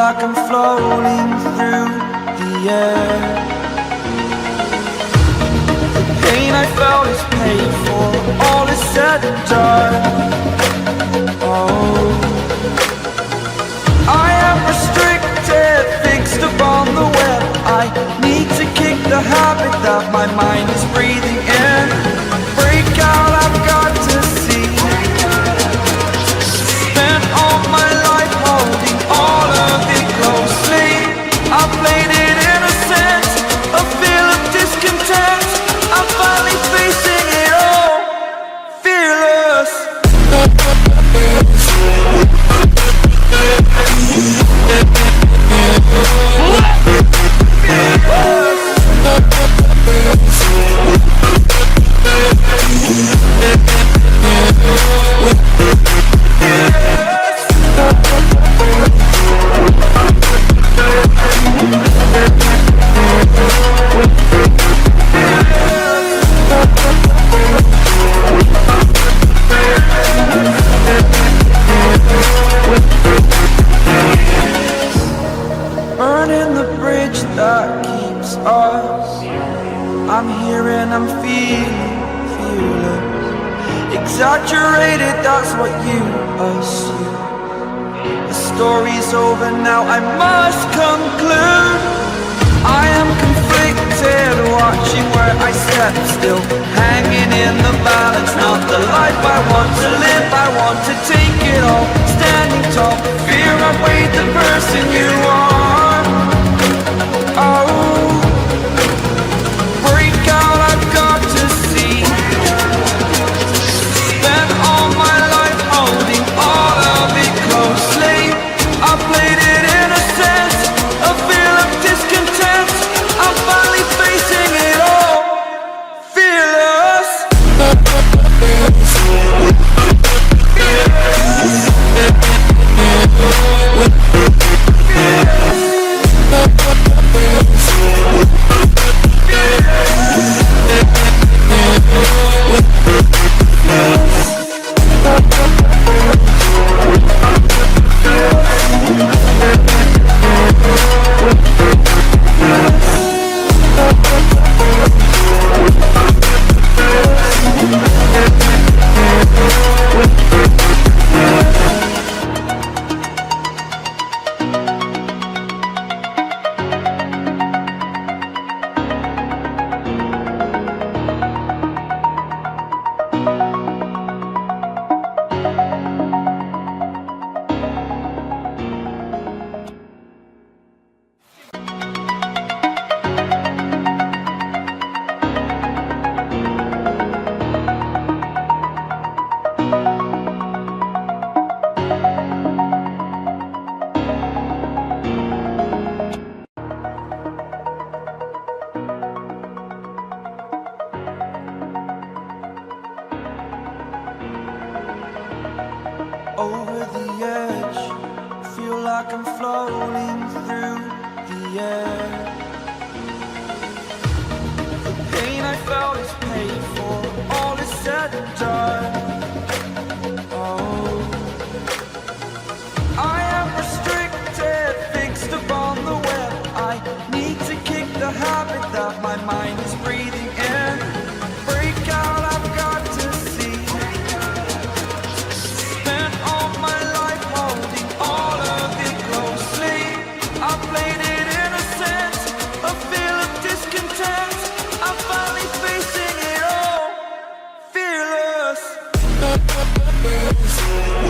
like I'm floating through the air. The pain I felt is paid for, all is said and done. Oh, I am restricted, fixed upon the web. I need to kick the habit that my mind is breathing in. Break out, I've got to see. Spent all my life holding all of it closely. I played it innocent, a feel of discontent. I'm finally facing it all, fearless. Burning the bridge that keeps us. I'm here and I'm feeling fearless. Exaggerated, that's what you assume. The story's over now, I must conclude. I am conflicted, watching where I step still, hanging in the balance. Not the life I want to live, I want to take it all. Standing tall, fear I've weighed the person you are. Oh, break out, I've got to see. Spent all my life holding all of it closely. I played it innocent, a feel of discontent. I'm finally facing it all, fearless. Over the edge, feel like I'm floating